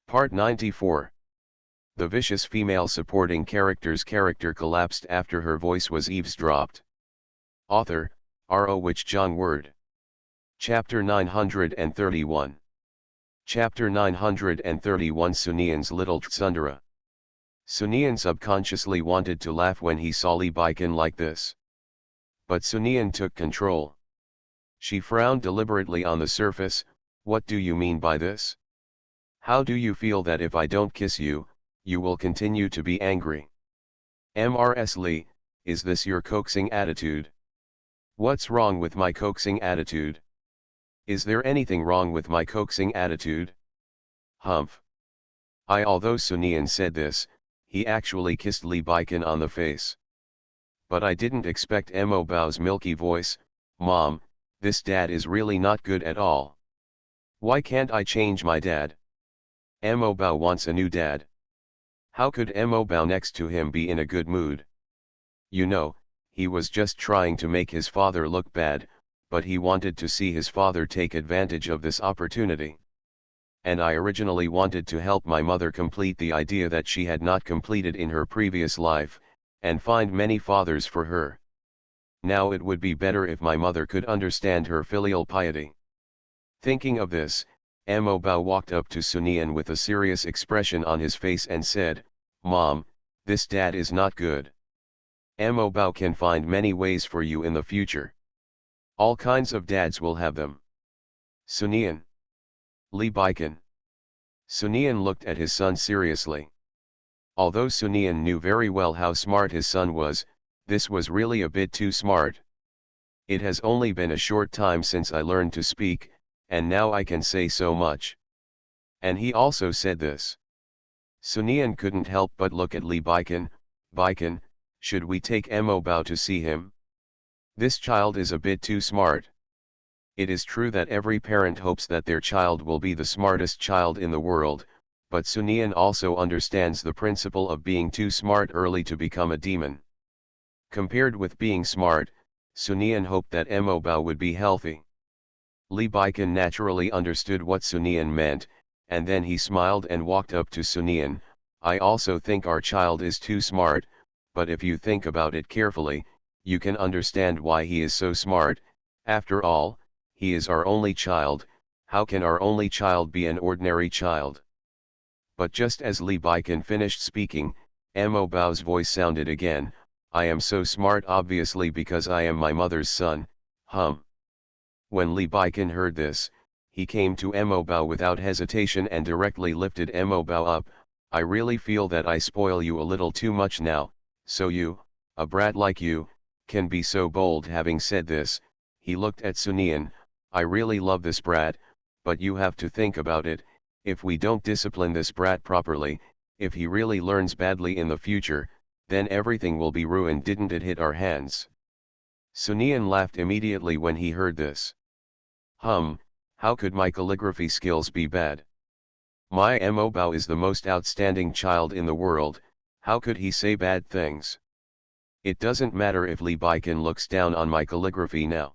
Part 94. The vicious female supporting character's character collapsed after her voice was eavesdropped. Author, R.O. Wich Jong Word. Chapter 931. Chapter 931 Sunian's Little Tsundere. Sunian subconsciously wanted to laugh when he saw Lee Baiken like this. But Sunian took control. She frowned deliberately on the surface. What do you mean by this? How do you feel that if I don't kiss you, you will continue to be angry? Mrs. Lee, is this your coaxing attitude? What's wrong with my coaxing attitude? Is there anything wrong with my coaxing attitude? Humph. Although Sunian said this, he actually kissed Lee Baiken on the face. But I didn't expect Mo Bao's milky voice. Mom, this dad is really not good at all. Why can't I change my dad? Mo Bao wants a new dad. How could Mo Bao next to him be in a good mood? You know, he was just trying to make his father look bad, but he wanted to see his father take advantage of this opportunity. And I originally wanted to help my mother complete the idea that she had not completed in her previous life, and find many fathers for her. Now it would be better if my mother could understand her filial piety. Thinking of this, Mo Bao walked up to Sunian with a serious expression on his face and said, Mom, this dad is not good. Mo Bao can find many ways for you in the future. All kinds of dads will have them. Sunian. Lee Baiken. Sunian looked at his son seriously. Although Sunian knew very well how smart his son was, this was really a bit too smart. It has only been a short time since I learned to speak, and now I can say so much. And he also said this. Sunian couldn't help but look at Lee Baiken. Baiken, should we take Mo Bao to see him? This child is a bit too smart. It is true that every parent hopes that their child will be the smartest child in the world, but Sunian also understands the principle of being too smart early to become a demon. Compared with being smart, Sunian hoped that Mo Bao would be healthy. Lee Baiken naturally understood what Sunian meant, and then he smiled and walked up to Sunian. I also think our child is too smart, but if you think about it carefully, you can understand why he is so smart. After all, he is our only child. How can our only child be an ordinary child? But just as Lee Baiken finished speaking, Mo Bao's voice sounded again. I am so smart obviously because I am my mother's son. When Lee Baiken heard this, he came to Mo Bao without hesitation and directly lifted Mo Bao up. I really feel that I spoil you a little too much now, so you, a brat like you, can be so bold. Having said this, he looked at Sunian. I really love this brat, but you have to think about it. If we don't discipline this brat properly, if he really learns badly in the future, then everything will be ruined. Didn't it hit our hands? Sunian laughed immediately when he heard this. How could my calligraphy skills be bad? My Mo Bao is the most outstanding child in the world. How could he say bad things? It doesn't matter if Lee Baiken looks down on my calligraphy now.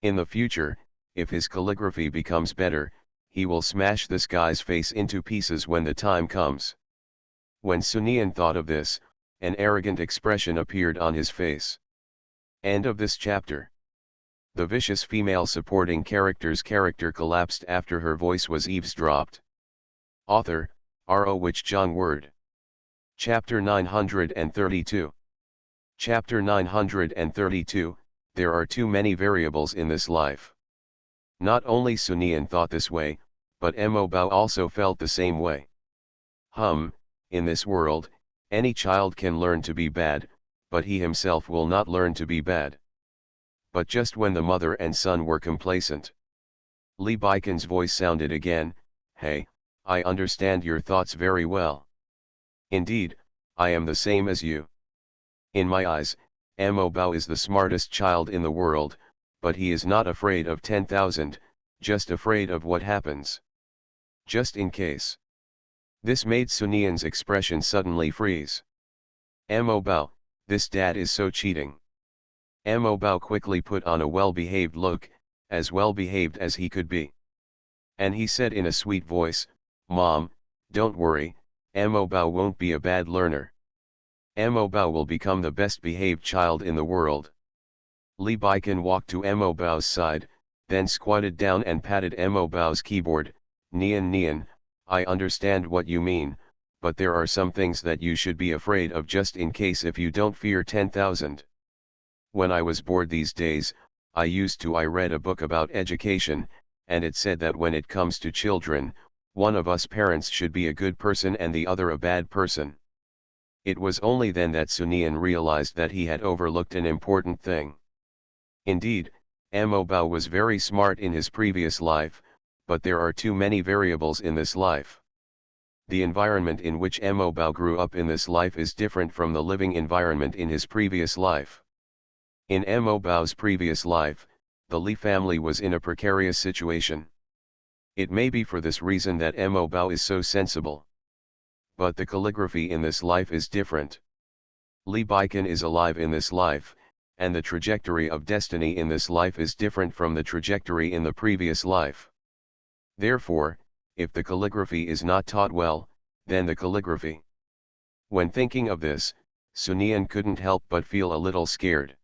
In the future, if his calligraphy becomes better, he will smash this guy's face into pieces when the time comes. When Sunian thought of this, an arrogant expression appeared on his face. End of this chapter. The vicious female supporting character's character collapsed after her voice was eavesdropped. Author, R.O. Wich Jong Word. Chapter 932. Chapter 932, There are too many variables in this life. Not only Sunian thought this way, but Mo Bao also felt the same way. In this world, any child can learn to be bad, but he himself will not learn to be bad. But just when the mother and son were complacent, Lee Baiken's voice sounded again. Hey, I understand your thoughts very well. Indeed, I am the same as you. In my eyes, Mo Bao is the smartest child in the world, but he is not afraid of 10,000, just afraid of what happens. Just in case. This made Sunian's expression suddenly freeze. Mo Bao, this dad is so cheating. Mo Bao quickly put on a well-behaved look, as well-behaved as he could be. And he said in a sweet voice, Mom, Don't worry, Mo Bao won't be a bad learner. Mo Bao will become the best behaved child in the world. Li Baikan walked to Mo Bao's side, then squatted down and patted Mo Bao's keyboard. Nian Nian, I understand what you mean, but there are some things that you should be afraid of just in case if you don't fear 10,000. When I was bored these days, I read a book about education, and it said that when it comes to children, one of us parents should be a good person and the other a bad person. It was only then that Sunian realized that he had overlooked an important thing. Indeed, Mo Bao was very smart in his previous life, but there are too many variables in this life. The environment in which Mo Bao grew up in this life is different from the living environment in his previous life. In Mo Bao's previous life, the Li family was in a precarious situation. It may be for this reason that Mo Bao is so sensible. But the calligraphy in this life is different. Li Baikan is alive in this life, and the trajectory of destiny in this life is different from the trajectory in the previous life. Therefore, if the calligraphy is not taught well, then the calligraphy. When thinking of this, Sunian couldn't help but feel a little scared.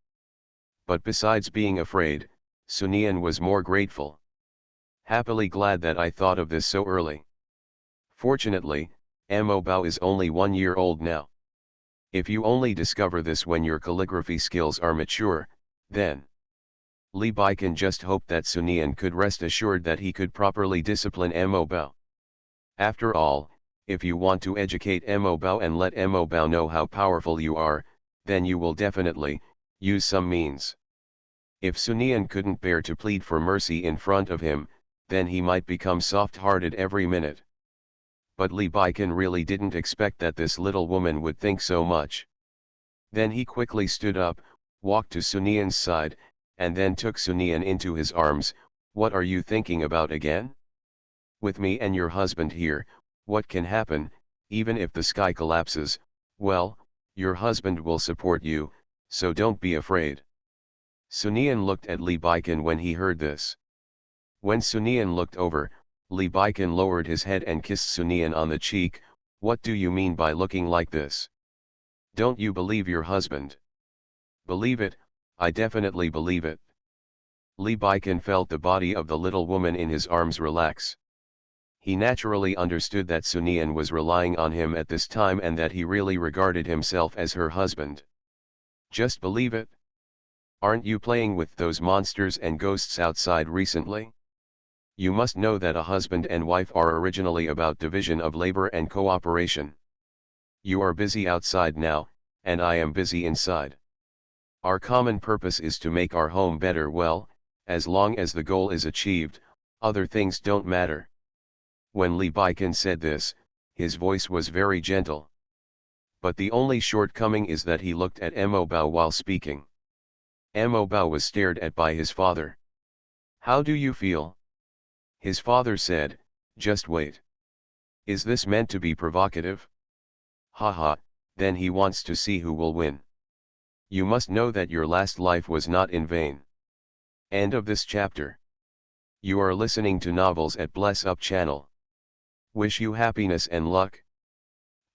But besides being afraid, Sunian was more grateful. Happily glad that I thought of this so early. Fortunately, Mo Bao is only 1 year old now. If you only discover this when your calligraphy skills are mature, then. Li Baikan just hoped that Sunian could rest assured that he could properly discipline Mo Bao. After all, if you want to educate Mo Bao and let Mo Bao know how powerful you are, then you will definitely use some means. If Sunian couldn't bear to plead for mercy in front of him, then he might become soft-hearted every minute. But Li Baikan really didn't expect that this little woman would think so much. Then he quickly stood up, walked to Sunian's side, and then took Sunian into his arms. What are you thinking about again? With me and your husband here, what can happen? Even if the sky collapses, well, your husband will support you, so don't be afraid. Sunian looked at Li Baikan when he heard this. When Sunian looked over, Li Baikan lowered his head and kissed Sunian on the cheek. What do you mean by looking like this? Don't you believe your husband? Believe it, I definitely believe it. Li Baikan felt the body of the little woman in his arms relax. He naturally understood that Sunian was relying on him at this time and that he really regarded himself as her husband. Just believe it. Aren't you playing with those monsters and ghosts outside recently? You must know that a husband and wife are originally about division of labor and cooperation. You are busy outside now, and I am busy inside. Our common purpose is to make our home better. Well, as long as the goal is achieved, other things don't matter. When Li Baikan said this, his voice was very gentle. But the only shortcoming is that he looked at Mo Bao while speaking. Mo Bao was stared at by his father. How do you feel? His father said, just wait. Is this meant to be provocative? Haha, then he wants to see who will win. You must know that your last life was not in vain. End of this chapter. You are listening to novels at Bless Up channel. Wish you happiness and luck.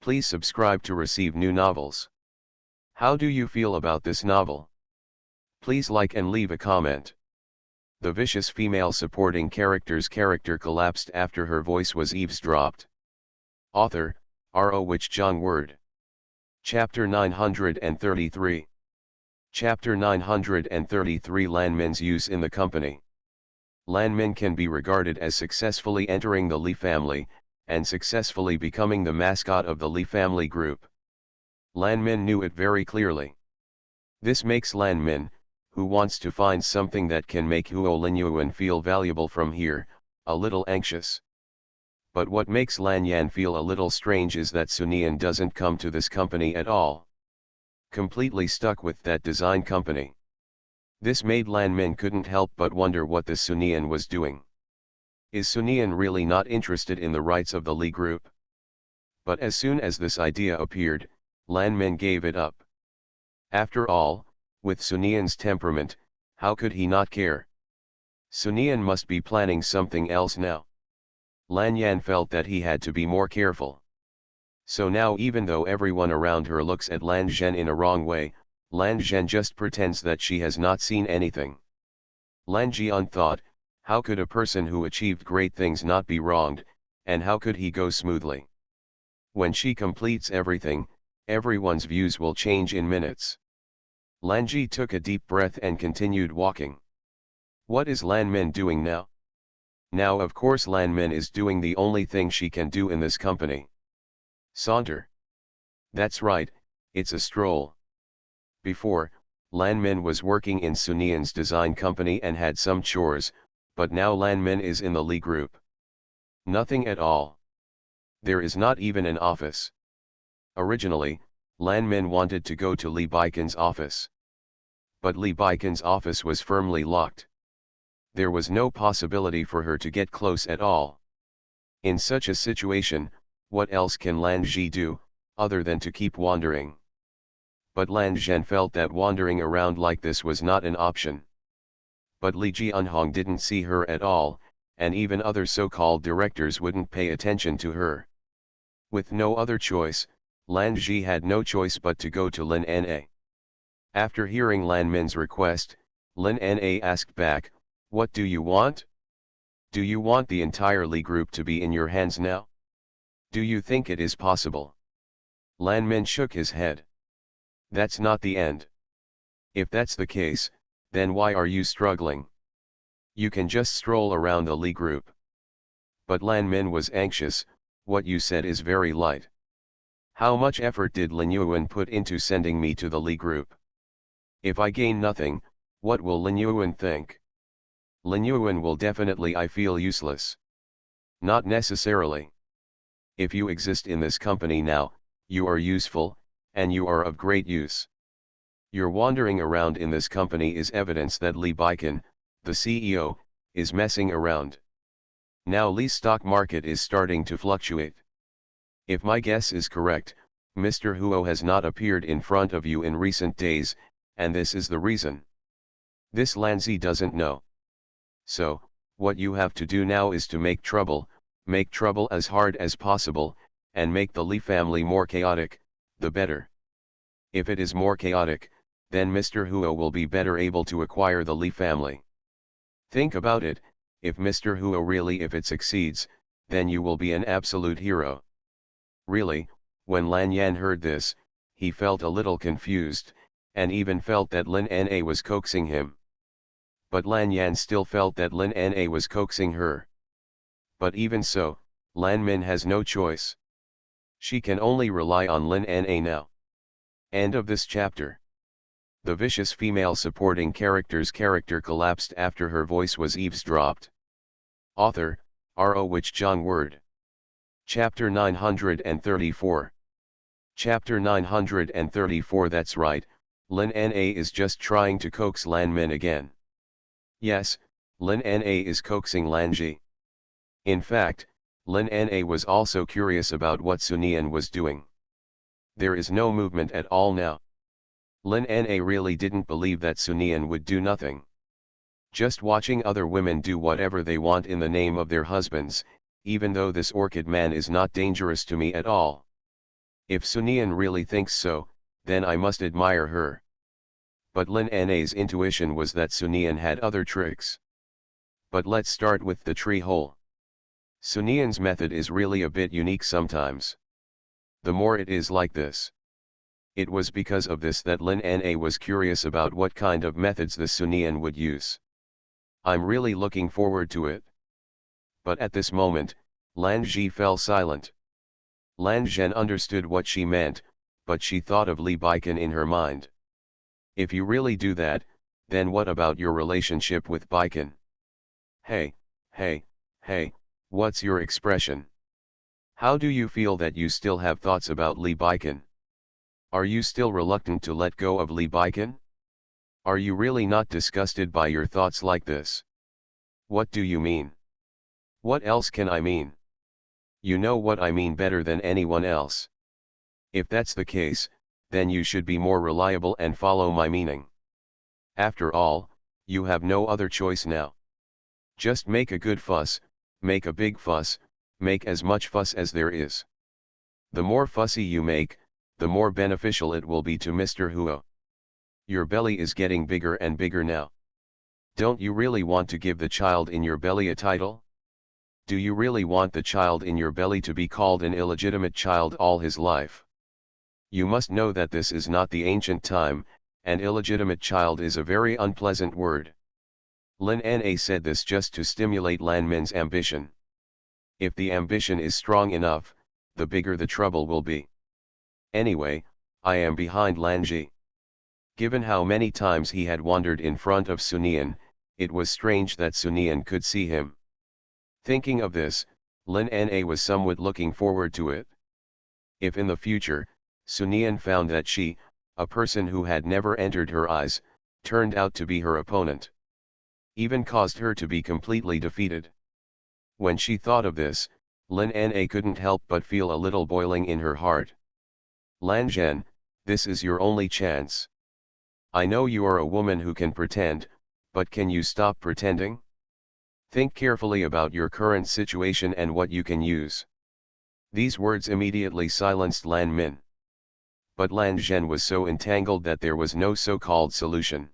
Please subscribe to receive new novels. How do you feel about this novel? Please like and leave a comment. The vicious female supporting character's character collapsed after her voice was eavesdropped. Author, R.O. Wich Jong Word. Chapter 933. Chapter 933 Lan Min's use in the company. Lan Min can be regarded as successfully entering the Li family, and successfully becoming the mascot of the Li family group. Lan Min knew it very clearly. This makes Lan Min, who wants to find something that can make Huo Linyuan feel valuable from here, a little anxious. But what makes Lan Yan feel a little strange is that Sunian doesn't come to this company at all. Completely stuck with that design company. This made Lan Min couldn't help but wonder what this Sunian was doing. Is Sunian really not interested in the rights of the Li group? But as soon as this idea appeared, Lan Min gave it up. After all, with Sunian's temperament, how could he not care? Sunian must be planning something else now. Lan Yan felt that he had to be more careful. So now even though everyone around her looks at Lan Zhen in a wrong way, Lan Zhen just pretends that she has not seen anything. Lan Jian thought, how could a person who achieved great things not be wronged, and how could he go smoothly? When she completes everything, everyone's views will change in minutes. Lan Ji took a deep breath and continued walking. What is Lan Min doing now? Now of course Lan Min is doing the only thing she can do in this company. Saunter. That's right, it's a stroll. Before, Lan Min was working in Sunian's design company and had some chores, but now Lan Min is in the Li group. Nothing at all. There is not even an office. Originally, Lan Min wanted to go to Li Baikan's office. But Li Baikan's office was firmly locked. There was no possibility for her to get close at all. In such a situation, what else can Lan Ji do, other than to keep wandering? But Lan Zhen felt that wandering around like this was not an option. But Li Jianhong didn't see her at all, and even other so-called directors wouldn't pay attention to her. With no other choice, Lan Ji had no choice but to go to Lin Na. After hearing Lan Min's request, Lin Na asked back, "What do you want? Do you want the entire Li group to be in your hands now? Do you think it is possible?" Lan Min shook his head. That's not the end. If that's the case, then why are you struggling? You can just stroll around the Li group. But Lan Min was anxious. What you said is very light. How much effort did Lin Yuan put into sending me to the Li group? If I gain nothing, what will Lin Yuan think? Lin Yuan will definitely feel useless. Not necessarily. If you exist in this company now, you are useful, and you are of great use. Your wandering around in this company is evidence that Li Baikan, the CEO, is messing around. Now Li's stock market is starting to fluctuate. If my guess is correct, Mr. Huo has not appeared in front of you in recent days, and this is the reason. This Lanzi doesn't know. So, what you have to do now is to make trouble as hard as possible, and make the Li family more chaotic, the better. If it is more chaotic, then Mr. Huo will be better able to acquire the Li family. Think about it, if Mr. Huo really if it succeeds, then you will be an absolute hero. Really, when Lan Yan heard this, he felt a little confused, and even felt that Lin Na was coaxing him. But Lan Yan still felt that Lin Na was coaxing her. But even so, Lan Min has no choice. She can only rely on Lin Na now. End of this chapter. The vicious female supporting character's character collapsed after her voice was eavesdropped. Author, R.O. Wich Zhang Word. Chapter 934. Chapter 934. That's right, Lin Na is just trying to coax Lan Min again. Yes, Lin Na is coaxing Lan Ji. In fact, Lin Na was also curious about what Sunian was doing. There is no movement at all now. Lin Na really didn't believe that Sunian would do nothing. Just watching other women do whatever they want in the name of their husbands, even though this orchid man is not dangerous to me at all. If Sunian really thinks so, then I must admire her. But Lin Na's intuition was that Sunian had other tricks. But let's start with the tree hole. Sunian's method is really a bit unique sometimes. The more it is like this. It was because of this that Lin Na was curious about what kind of methods the Sunian would use. I'm really looking forward to it. But at this moment, Lan Ji fell silent. Lan Zhen understood what she meant, but she thought of Li Baikan in her mind. If you really do that, then what about your relationship with Baikan? Hey, what's your expression? How do you feel that you still have thoughts about Li Baikan? Are you still reluctant to let go of Li Baikan? Are you really not disgusted by your thoughts like this? What do you mean? What else can I mean? You know what I mean better than anyone else. If that's the case, then you should be more reliable and follow my meaning. After all, you have no other choice now. Just make a good fuss, make a big fuss, Make as much fuss as there is. The more fussy you make, the more beneficial it will be to Mr. Huo. Your belly is getting bigger and bigger now. Don't you really want to give the child in your belly a title? Do you really want the child in your belly to be called an illegitimate child all his life? You must know that this is not the ancient time, and illegitimate child is a very unpleasant word. Lin Na said this just to stimulate Lan Min's ambition. If the ambition is strong enough, the bigger the trouble will be. Anyway, I am behind Lan Ji. Given how many times he had wandered in front of Sunian, it was strange that Sunian could see him. Thinking of this, Lin Na was somewhat looking forward to it. If in the future, Sunian found that she, a person who had never entered her eyes, turned out to be her opponent, even caused her to be completely defeated. When she thought of this, Lin Na couldn't help but feel a little boiling in her heart. Lan Zhen, this is your only chance. I know you are a woman who can pretend, but can you stop pretending? Think carefully about your current situation and what you can use. These words immediately silenced Lan Min. But Lan Zhen was so entangled that there was no so-called solution.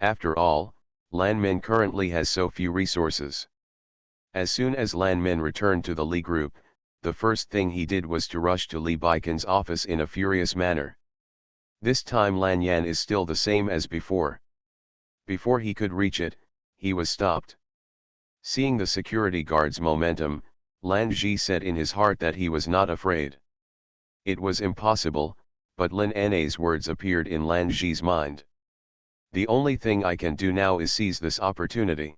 After all, Lan Min currently has so few resources. As soon as Lan Min returned to the Li group, the first thing he did was to rush to Li Baikan's office in a furious manner. This time Lan Yan is still the same as before. Before he could reach it, he was stopped. Seeing the security guard's momentum, Lan Ji said in his heart that he was not afraid. It was impossible, but Lin Na's words appeared in Lan Ji's mind. The only thing I can do now is seize this opportunity.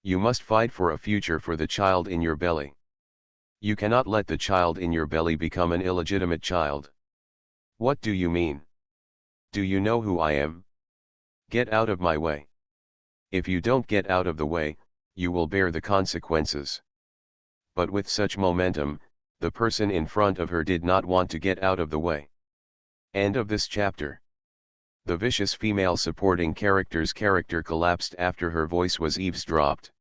You must fight for a future for the child in your belly. You cannot let the child in your belly become an illegitimate child. What do you mean? Do you know who I am? Get out of my way. If you don't get out of the way, you will bear the consequences. But with such momentum, the person in front of her did not want to get out of the way. End of this chapter. The vicious female supporting character's character collapsed after her voice was eavesdropped.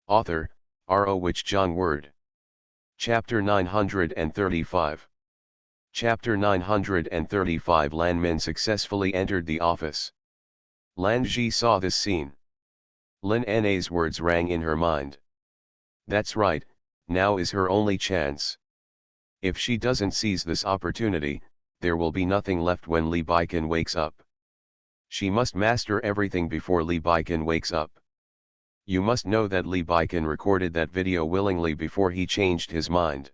Author, R.O. Wich Jong Word. Chapter 935. Chapter 935. Lan Min successfully entered the office. Lan Ji saw this scene. Lin Na's words rang in her mind. That's right, now is her only chance. If she doesn't seize this opportunity, there will be nothing left when Li Baikan wakes up. She must master everything before Li Baikan wakes up. You must know that Li Baikan recorded that video willingly before he changed his mind.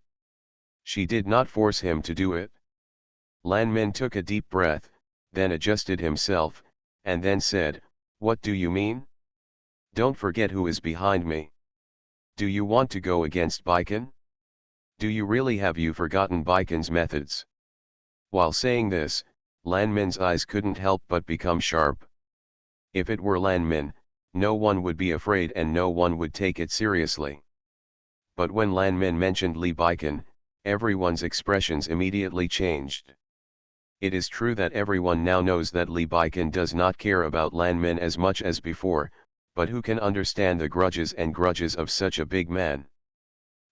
She did not force him to do it. Lan Min took a deep breath, then adjusted himself, and then said, "What do you mean? Don't forget who is behind me. Do you want to go against Baikan? Do you really have you forgotten Baikan's methods?" While saying this, Lan Min's eyes couldn't help but become sharp. If it were Lan Min, no one would be afraid and no one would take it seriously. But when Lan Min mentioned Li Baikan, everyone's expressions immediately changed. It is true that everyone now knows that Li Baikan does not care about Lan Min as much as before, but who can understand the grudges of such a big man?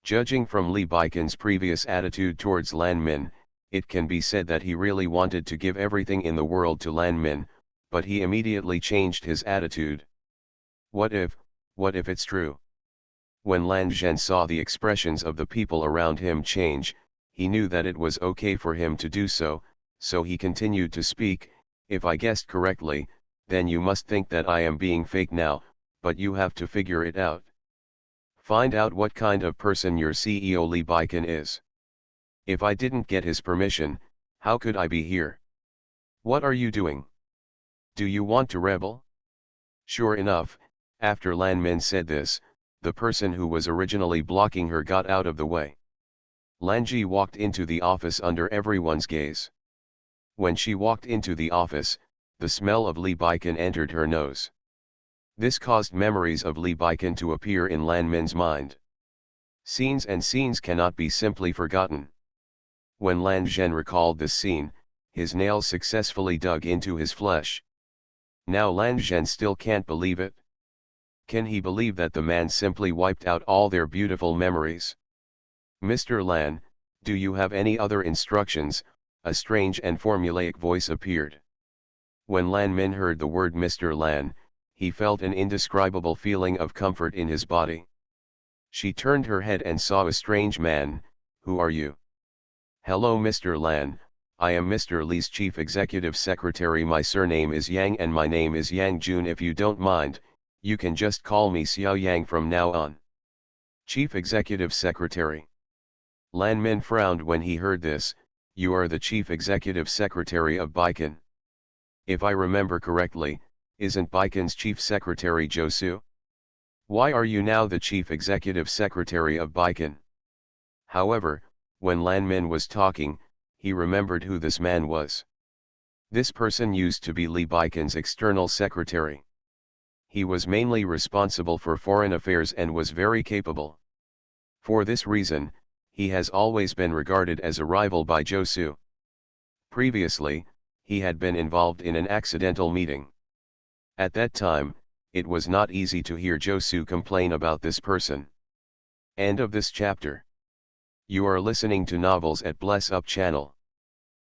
Judging from Li Baikan's previous attitude towards Lan Min, it can be said that he really wanted to give everything in the world to Lan Min, but he immediately changed his attitude. What if it's true? When Lan Zhen saw the expressions of the people around him change, he knew that it was okay for him to do so, so he continued to speak. If I guessed correctly, then you must think that I am being fake now, but you have to figure it out. Find out what kind of person your CEO Li Baikan is. If I didn't get his permission, how could I be here? What are you doing? Do you want to rebel? Sure enough, after Lan Min said this, the person who was originally blocking her got out of the way. Lan Ji walked into the office under everyone's gaze. When she walked into the office, the smell of Li Baikan entered her nose. This caused memories of Li Baikan to appear in Lan Min's mind. Scenes and scenes cannot be simply forgotten. When Lan Zhen recalled this scene, his nails successfully dug into his flesh. Now Lan Zhen still can't believe it. Can he believe that the man simply wiped out all their beautiful memories? Mr. Lan, do you have any other instructions? A strange and formulaic voice appeared. When Lan Min heard the word Mr. Lan, he felt an indescribable feeling of comfort in his body. She turned her head and saw a strange man. Who are you? Hello Mr. Lan, I am Mr. Li's chief executive secretary. My surname is Yang and my name is Yang Jun. If you don't mind, you can just call me Xiao Yang from now on. Chief executive secretary. Lan Min frowned when he heard this. You are the chief executive secretary of Baikan. If I remember correctly, isn't Baikan's chief secretary Zhou Su? Why are you now the chief executive secretary of Baikan? However, when Lan Min was talking, he remembered who this man was. This person used to be Li Baikan's external secretary. He was mainly responsible for foreign affairs and was very capable. For this reason, he has always been regarded as a rival by Zhou Su. Previously, he had been involved in an accidental meeting. At that time, it was not easy to hear Zhou Su complain about this person. End of this chapter. You are listening to Novels at Bless Up channel.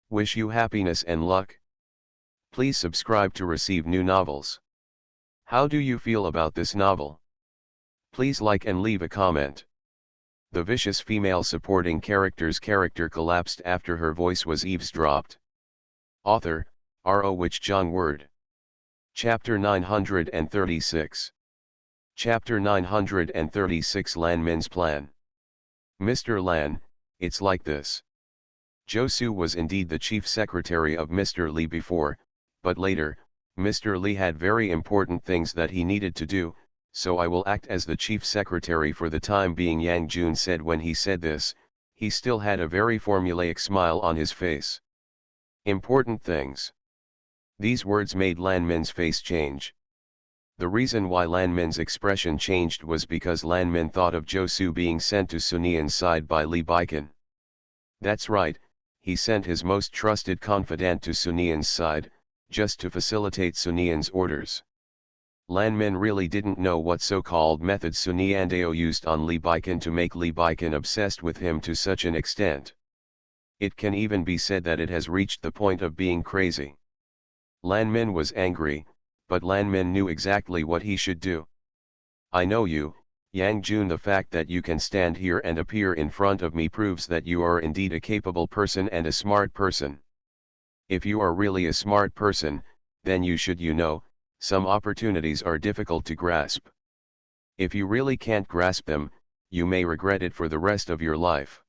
Wish you happiness and luck. Please subscribe to receive new novels. How do you feel about this novel? Please like and leave a comment. The vicious female supporting character's character collapsed after her voice was eavesdropped. Author, R.O. Wich Jong Word. Chapter 936. Chapter 936 Lan Min's Plan. Mr. Lan, it's like this. Zhou Su was indeed the chief secretary of Mr. Li before, but later, Mr. Li had very important things that he needed to do, so I will act as the chief secretary for the time being, Yang Jun said. When he said this, he still had a very formulaic smile on his face. Important things. These words made Lan Min's face change. The reason why Lan Min's expression changed was because Lan Min thought of Zhou Su being sent to Sunian's side by Li Baikan. That's right, he sent his most trusted confidant to Sunian's side, just to facilitate Sunian's orders. Lan Min really didn't know what so-called method Suniandao used on Li Baikan to make Li Baikan obsessed with him to such an extent. It can even be said that it has reached the point of being crazy. Lan Min was angry, but Lan Min knew exactly what he should do. I know you, Yang Jun. The fact that you can stand here and appear in front of me proves that you are indeed a capable person and a smart person. If you are really a smart person, then you should know, some opportunities are difficult to grasp. If you really can't grasp them, you may regret it for the rest of your life.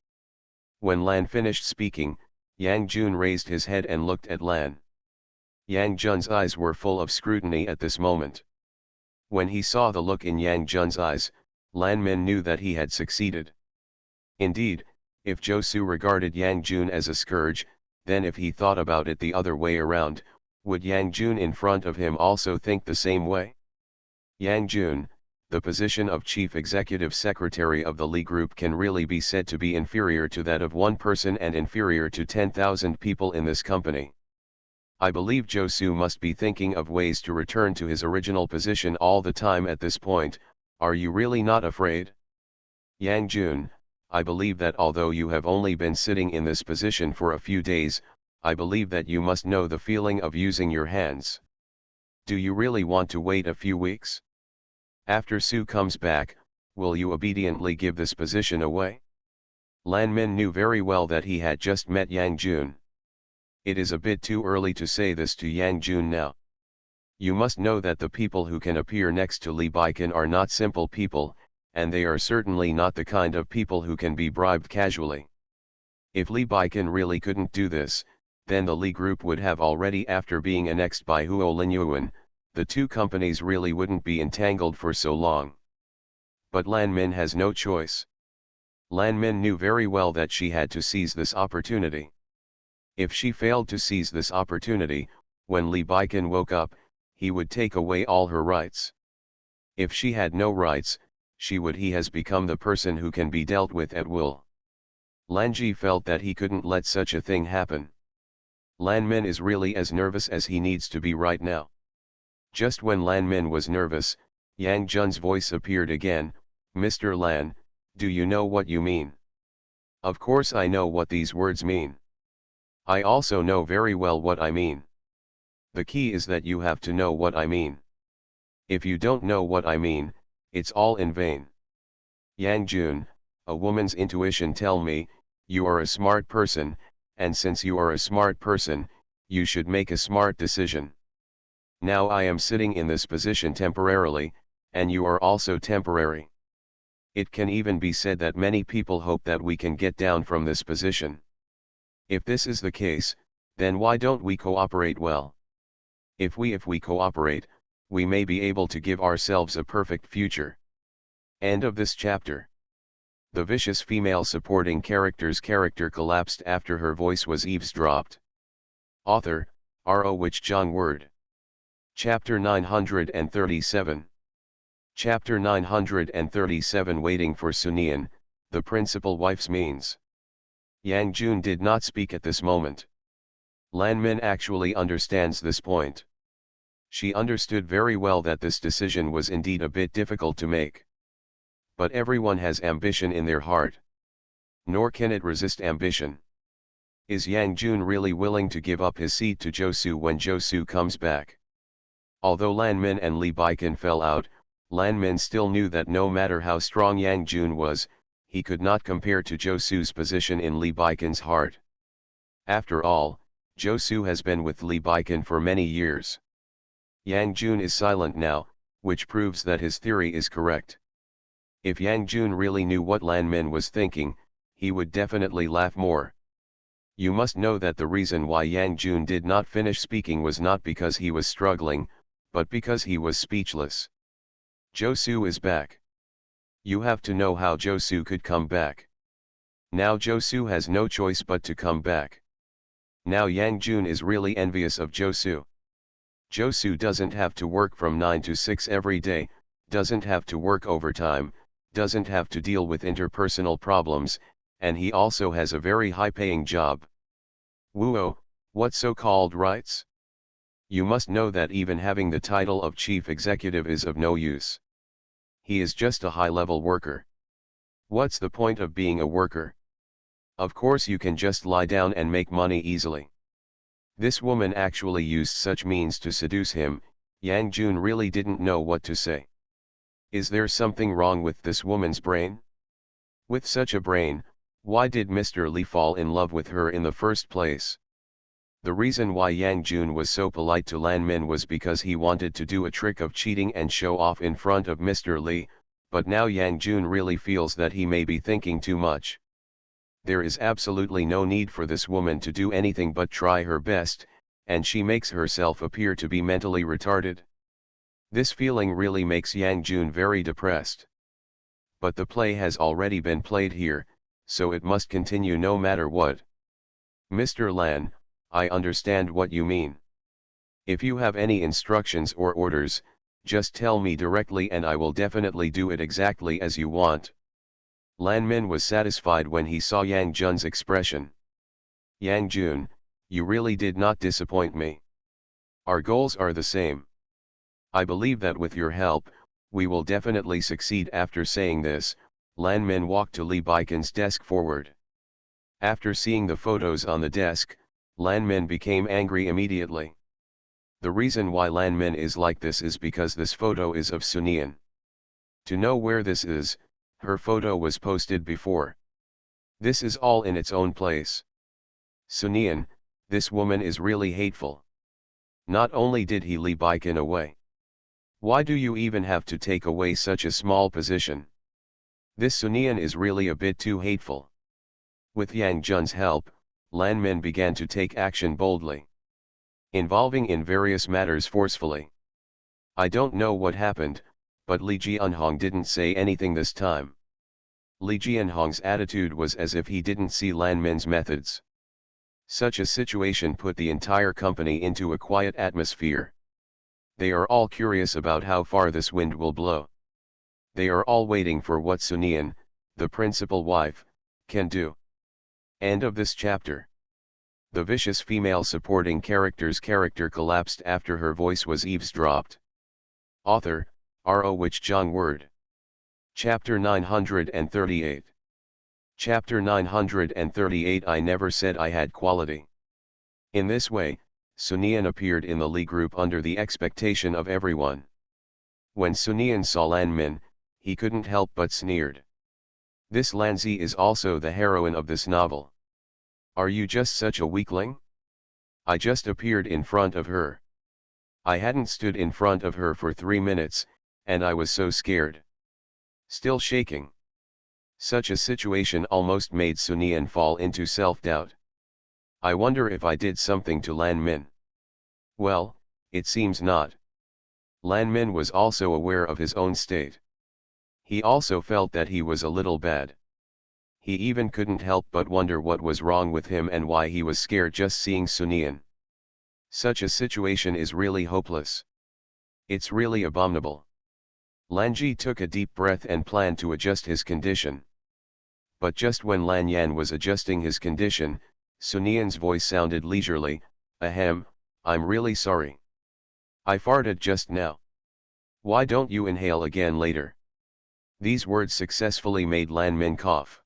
When Lan finished speaking, Yang Jun raised his head and looked at Lan. Yang Jun's eyes were full of scrutiny at this moment. When he saw the look in Yang Jun's eyes, Lan Min knew that he had succeeded. Indeed, if Zhou Su regarded Yang Jun as a scourge, then if he thought about it the other way around, would Yang Jun in front of him also think the same way? Yang Jun, the position of chief executive secretary of the Li Group can really be said to be inferior to that of one person and inferior to 10,000 people in this company. I believe Zhou Su must be thinking of ways to return to his original position all the time at this point. Are you really not afraid? Yang Jun, I believe that although you have only been sitting in this position for a few days, I believe that you must know the feeling of using your hands. Do you really want to wait a few weeks? After Su comes back, will you obediently give this position away? Lan Min knew very well that he had just met Yang Jun. It is a bit too early to say this to Yang Jun now. You must know that the people who can appear next to Li Baikan are not simple people, and they are certainly not the kind of people who can be bribed casually. If Li Baikan really couldn't do this, then the Li Group would have already. After being annexed by Huo Linyuan, the two companies really wouldn't be entangled for so long. But Lan Min has no choice. Lan Min knew very well that she had to seize this opportunity. If she failed to seize this opportunity, when Li Baikan woke up, he would take away all her rights. If she had no rights, he has become the person who can be dealt with at will. Lan Ji felt that he couldn't let such a thing happen. Lan Min is really as nervous as he needs to be right now. Just when Lan Min was nervous, Yang Jun's voice appeared again. Mr. Lan, do you know what you mean? Of course I know what these words mean. I also know very well what I mean. The key is that you have to know what I mean. If you don't know what I mean, it's all in vain. Yang Jun, a woman's intuition tell me, you are a smart person, and since you are a smart person, you should make a smart decision. Now I am sitting in this position temporarily, and you are also temporary. It can even be said that many people hope that we can get down from this position. If this is the case, then why don't we cooperate well? If we cooperate, we may be able to give ourselves a perfect future. End of this chapter. The vicious female supporting character's character collapsed after her voice was eavesdropped. Author, R.O. Wich Jong Word. Chapter 937. Chapter 937 Waiting for Sunian, the principal wife's means. Yang Jun did not speak at this moment. Lan Min actually understands this point. She understood very well that this decision was indeed a bit difficult to make. But everyone has ambition in their heart. Nor can it resist ambition. Is Yang Jun really willing to give up his seat to Josu when Josu comes back? Although Lan Min and Lee Baikan fell out, Lan Min still knew that no matter how strong Yang Jun was, he could not compare to Josu's position in Lee Baikan's heart. After all, Josu has been with Lee Baikan for many years. Yang Jun is silent now, which proves that his theory is correct. If Yang Jun really knew what Lan Min was thinking, he would definitely laugh more. You must know that the reason why Yang Jun did not finish speaking was not because he was struggling, but because he was speechless. Josu is back. You have to know how Josu could come back. Now Josu has no choice but to come back. Now Yang Jun is really envious of Josu. Josu doesn't have to work from 9 to 6 every day, doesn't have to work overtime, doesn't have to deal with interpersonal problems, and he also has a very high-paying job. Whoa, what so-called rights? You must know that even having the title of chief executive is of no use. He is just a high-level worker. What's the point of being a worker? Of course you can just lie down and make money easily. This woman actually used such means to seduce him. Yang Jun really didn't know what to say. Is there something wrong with this woman's brain? With such a brain, why did Mr. Lee fall in love with her in the first place? The reason why Yang Jun was so polite to Lan Min was because he wanted to do a trick of cheating and show off in front of Mr. Lee, but now Yang Jun really feels that he may be thinking too much. There is absolutely no need for this woman to do anything but try her best, and she makes herself appear to be mentally retarded. This feeling really makes Yang Jun very depressed. But the play has already been played here, so it must continue no matter what. Mr. Lan, I understand what you mean. If you have any instructions or orders, just tell me directly and I will definitely do it exactly as you want. Lan Min was satisfied when he saw Yang Jun's expression. Yang Jun, you really did not disappoint me. Our goals are the same. I believe that with your help, we will definitely succeed. After saying this, Lan Min walked to Lee Baikan's desk forward. After seeing the photos on the desk, Lan Min became angry immediately. The reason why Lan Min is like this is because this photo is of Sunian. To know where this is, her photo was posted before. This is all in its own place. Sunian, this woman is really hateful. Not only did he Lee Baikan away. Why do you even have to take away such a small position? This Sunian is really a bit too hateful. With Yang Jun's help, Lan Min began to take action boldly. Involving in various matters forcefully. I don't know what happened, but Li Jianhong didn't say anything this time. Li Jianhong's attitude was as if he didn't see Lan Min's methods. Such a situation put the entire company into a quiet atmosphere. They are all curious about how far this wind will blow. They are all waiting for what Sunian, the principal wife, can do. End of this chapter. The vicious female supporting character's character collapsed after her voice was eavesdropped. Author, R.O. Wich Jong Word. Chapter 938. Chapter 938 I never said I had quality. In this way, Sunian appeared in the Li group under the expectation of everyone. When Sunian saw Lan Min, he couldn't help but sneered. This Lanzi is also the heroine of this novel. Are you just such a weakling? I just appeared in front of her. I hadn't stood in front of her for 3 minutes, and I was so scared. Still shaking. Such a situation almost made Sunian fall into self-doubt. I wonder if I did something to Lan Min. Well, it seems not. Lan Min was also aware of his own state. He also felt that he was a little bad. He even couldn't help but wonder what was wrong with him and why he was scared just seeing Sunian. Such a situation is really hopeless. It's really abominable. Lanji took a deep breath and planned to adjust his condition. But just when Lan Yan was adjusting his condition, Sunian's voice sounded leisurely, "Ahem, I'm really sorry. I farted just now. Why don't you inhale again later?" These words successfully made Lan Min cough.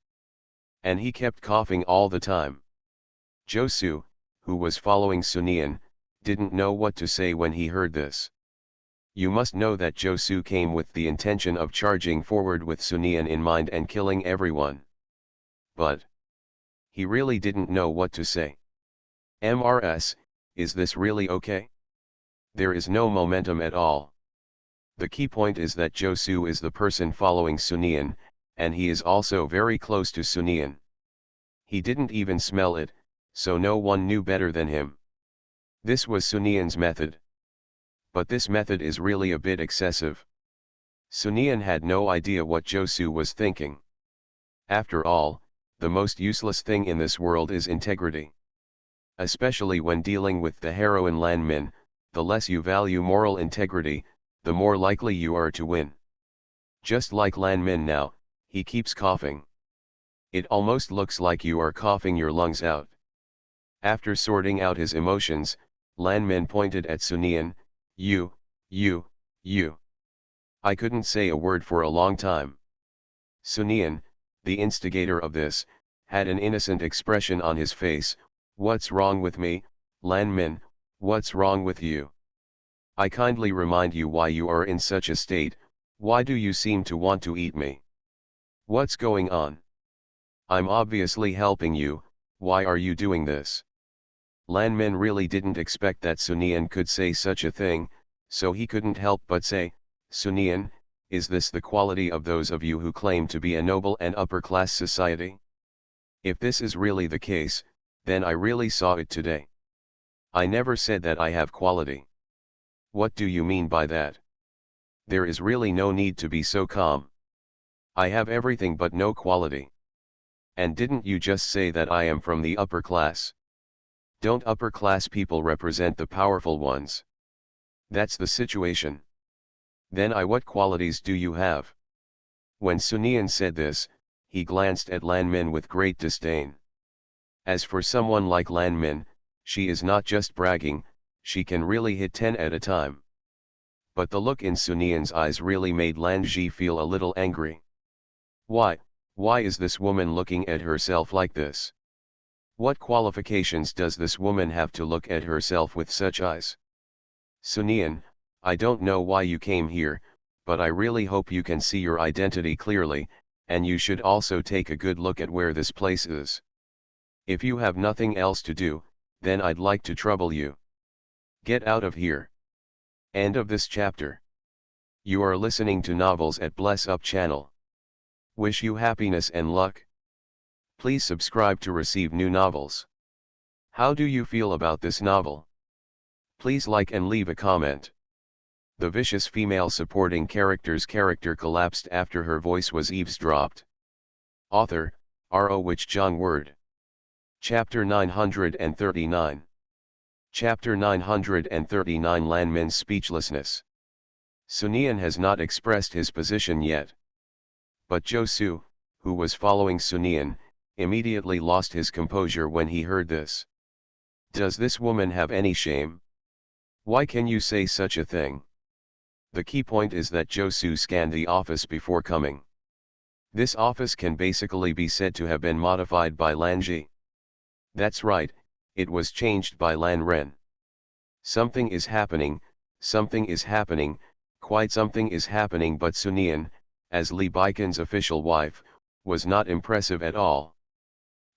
And he kept coughing all the time. Josu, who was following Sunian, didn't know what to say when he heard this. You must know that Josu came with the intention of charging forward with Sunian in mind and killing everyone. But he really didn't know what to say. MRS, is this really okay? There is no momentum at all. The key point is that Josu is the person following Sunian, and he is also very close to Sunian. He didn't even smell it, so no one knew better than him. This was Sunian's method. But this method is really a bit excessive. Sunian had no idea what Josu was thinking. After all, the most useless thing in this world is integrity. Especially when dealing with the heroine Lan Min, the less you value moral integrity, the more likely you are to win. Just like Lan Min now, he keeps coughing. It almost looks like you are coughing your lungs out. After sorting out his emotions, Lan Min pointed at Sunian, you. I couldn't say a word for a long time. Sunian, the instigator of this, had an innocent expression on his face. What's wrong with me, Lan Min, what's wrong with you? I kindly remind you why you are in such a state. Why do you seem to want to eat me? What's going on? I'm obviously helping you, why are you doing this? Lan Min really didn't expect that Sunian could say such a thing, so he couldn't help but say, Sunian, is this the quality of those of you who claim to be a noble and upper-class society? If this is really the case, then I really saw it today. I never said that I have quality. What do you mean by that? There is really no need to be so calm. I have everything but no quality. And didn't you just say that I am from the upper class? Don't upper class people represent the powerful ones? That's the situation. Then what qualities do you have? When Sunian said this, he glanced at Lan Min with great disdain. As for someone like Lan Min, she is not just bragging, she can really hit 10 at a time. But the look in Sunian's eyes really made Lan Ji feel a little angry. Why is this woman looking at herself like this? What qualifications does this woman have to look at herself with such eyes? Sunian, I don't know why you came here, but I really hope you can see your identity clearly, and you should also take a good look at where this place is. If you have nothing else to do, then I'd like to trouble you. Get out of here. End of this chapter. You are listening to novels at Bless Up channel. Wish you happiness and luck. Please subscribe to receive new novels. How do you feel about this novel? Please like and leave a comment. The vicious female supporting character's character collapsed after her voice was eavesdropped. Author, R.O. Wich Jong Word. Chapter 939. Chapter 939 Lan Min's speechlessness. Sunian has not expressed his position yet. But Josu, who was following Sunian, immediately lost his composure when he heard this. Does this woman have any shame? Why can you say such a thing? The key point is that Josu scanned the office before coming. This office can basically be said to have been modified by Lan Ji. That's right, it was changed by Lan Ren. Something is happening, quite something is happening, but Sunian, as Li Baikan's official wife, was not impressive at all.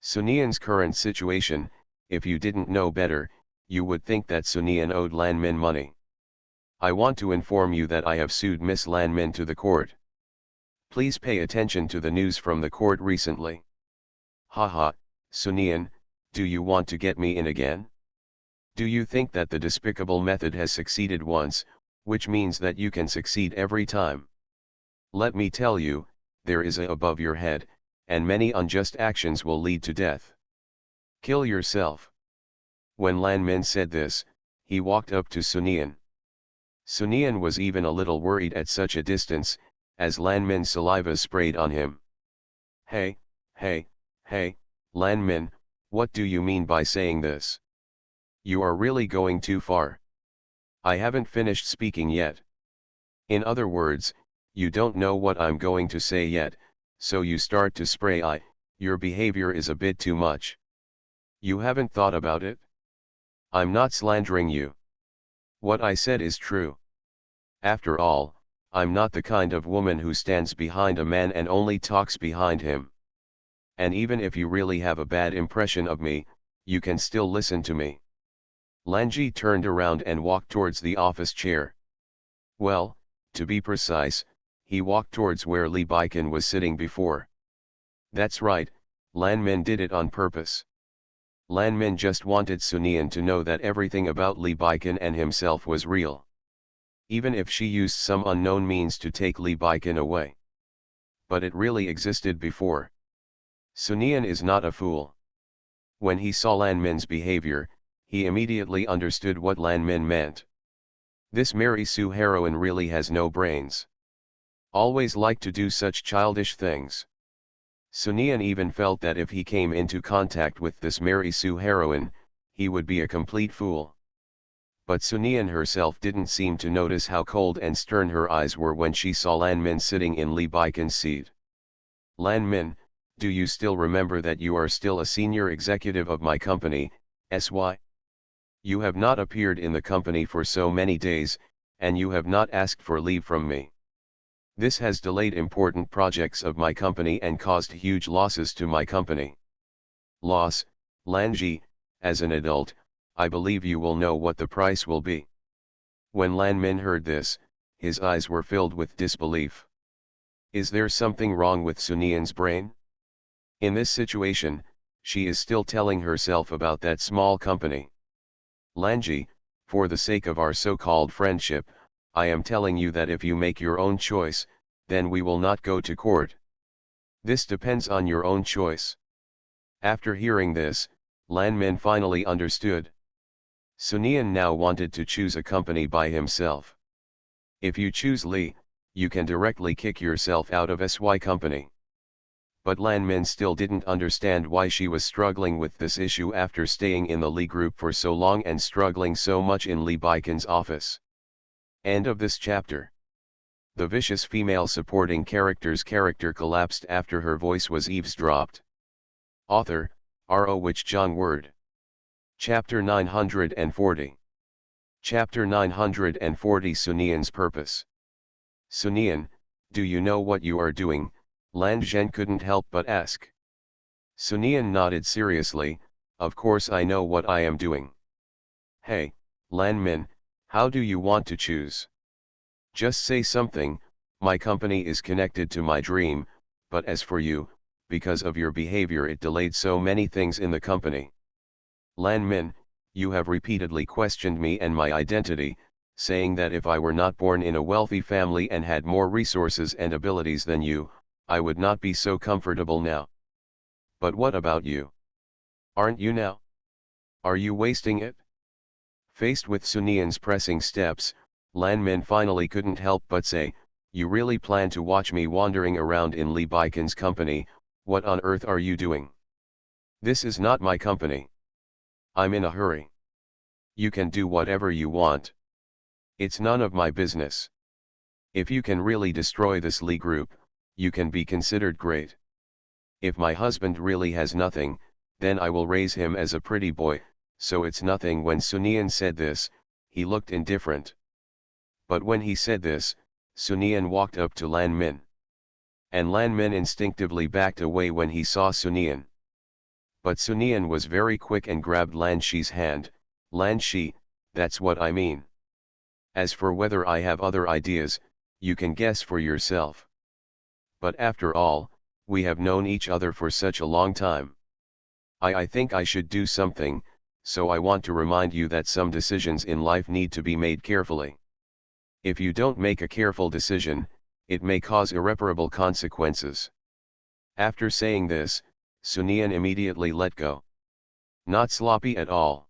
Sunian's current situation, if you didn't know better, you would think that Sunian owed Lan Min money. I want to inform you that I have sued Miss Lan Min to the court. Please pay attention to the news from the court recently. Haha, Sunian, do you want to get me in again? Do you think that the despicable method has succeeded once, which means that you can succeed every time? Let me tell you, there is a above your head, and many unjust actions will lead to death. Kill yourself. When Lan Min said this, he walked up to Sunian. Sunian was even a little worried at such a distance, as Lan Min's saliva sprayed on him. Hey, Lan Min, what do you mean by saying this? You are really going too far. I haven't finished speaking yet. In other words, you don't know what I'm going to say yet, so you start to spray. Your behavior is a bit too much. You haven't thought about it? I'm not slandering you. What I said is true. After all, I'm not the kind of woman who stands behind a man and only talks behind him. And even if you really have a bad impression of me, you can still listen to me. Lan Ji turned around and walked towards the office chair. Well, to be precise, he walked towards where Li Baikan was sitting before. That's right, Lan Min did it on purpose. Lan Min just wanted Sunian to know that everything about Li Baikan and himself was real. Even if she used some unknown means to take Li Baikan away. But it really existed before. Sunian is not a fool. When he saw Lan Min's behavior, he immediately understood what Lan Min meant. This Mary Sue heroine really has no brains. Always like to do such childish things. Sunian even felt that if he came into contact with this Mary Sue heroine, he would be a complete fool. But Sunian herself didn't seem to notice how cold and stern her eyes were when she saw Lan Min sitting in Li Baikan's seat. Lan Min, do you still remember that you are still a senior executive of my company, SY? You have not appeared in the company for so many days, and you have not asked for leave from me. This has delayed important projects of my company and caused huge losses to my company. Loss, Lan Ji, as an adult, I believe you will know what the price will be. When Lan Min heard this, his eyes were filled with disbelief. Is there something wrong with Sunian's brain? In this situation, she is still telling herself about that small company. Lan Ji, for the sake of our so-called friendship, I am telling you that if you make your own choice, then we will not go to court. This depends on your own choice. After hearing this, Lan Min finally understood. Sunian now wanted to choose a company by himself. If you choose Li, you can directly kick yourself out of SY company. But Lan Min still didn't understand why she was struggling with this issue after staying in the Li group for so long and struggling so much in Li Baikan's office. End of this chapter. The vicious female supporting character's character collapsed after her voice was eavesdropped. Author, R.O. Wich John Word. Chapter 940. Chapter 940 Sunian's Purpose. Sunian, do you know what you are doing? Lan Zhen couldn't help but ask. Sunian nodded seriously, of course I know what I am doing. Hey, Lan Min, how do you want to choose? Just say something, my company is connected to my dream, but as for you, because of your behavior it delayed so many things in the company. Lan Min, you have repeatedly questioned me and my identity, saying that if I were not born in a wealthy family and had more resources and abilities than you, I would not be so comfortable now. But what about you? Aren't you now? Are you wasting it? Faced with Sunian's pressing steps, Lan Min finally couldn't help but say, you really plan to watch me wandering around in Li Baikan's company? What on earth are you doing? This is not my company. I'm in a hurry. You can do whatever you want. It's none of my business. If you can really destroy this Li group, you can be considered great. If my husband really has nothing, then I will raise him as a pretty boy, so it's nothing. When Sunian said this, he looked indifferent. But when he said this, Sunian walked up to Lan Min. And Lan Min instinctively backed away when he saw Sunian. But Sunian was very quick and grabbed Lan Shi's hand. Lan Shi, that's what I mean. As for whether I have other ideas, you can guess for yourself. But after all, we have known each other for such a long time. I think I should do something, so I want to remind you that some decisions in life need to be made carefully. If you don't make a careful decision, it may cause irreparable consequences. After saying this, Sunian immediately let go. Not sloppy at all.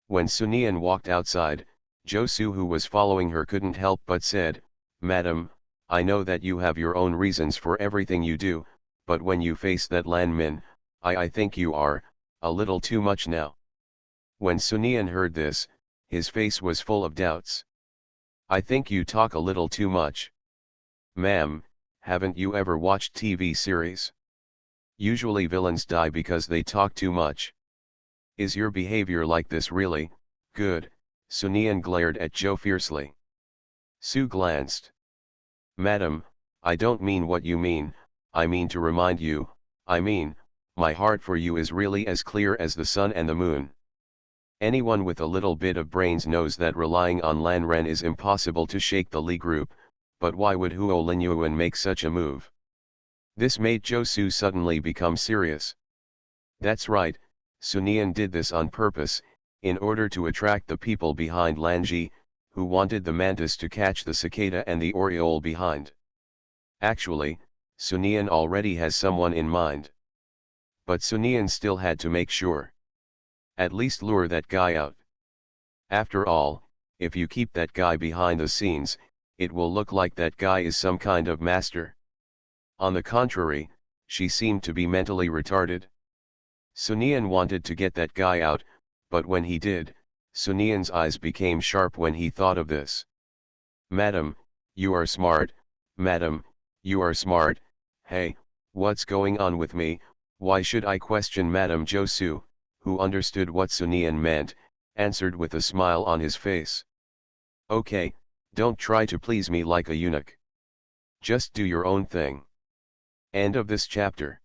When Sunian walked outside, Josu, who was following her, couldn't help but said, "Madam, I know that you have your own reasons for everything you do, but when you face that Lan Min, I think you are, a little too much now." When Sunian heard this, his face was full of doubts. "I think you talk a little too much. Ma'am, haven't you ever watched TV series? Usually villains die because they talk too much. Is your behavior like this really good?" Sunian glared at Jo fiercely. Su glanced. "Madam, I don't mean what you mean. I mean to remind you, my heart for you is really as clear as the sun and the moon. Anyone with a little bit of brains knows that relying on Lan Ren is impossible to shake the Li group, but why would Huo Linyuan make such a move?" This made Josu suddenly become serious. That's right, Sunian did this on purpose, in order to attract the people behind Lanji, who wanted the mantis to catch the cicada and the oriole behind. Actually, Sunian already has someone in mind. But Sunian still had to make sure. At least lure that guy out. After all, if you keep that guy behind the scenes, it will look like that guy is some kind of master. On the contrary, she seemed to be mentally retarded. Sunian wanted to get that guy out, but when he did, Sunian's eyes became sharp when he thought of this. "Madam, you are smart, madam, you are smart. Hey, what's going on with me? Why should I question?" Madam Josu, who understood what Sunian meant, answered with a smile on his face. "Okay, don't try to please me like a eunuch. Just do your own thing." End of this chapter.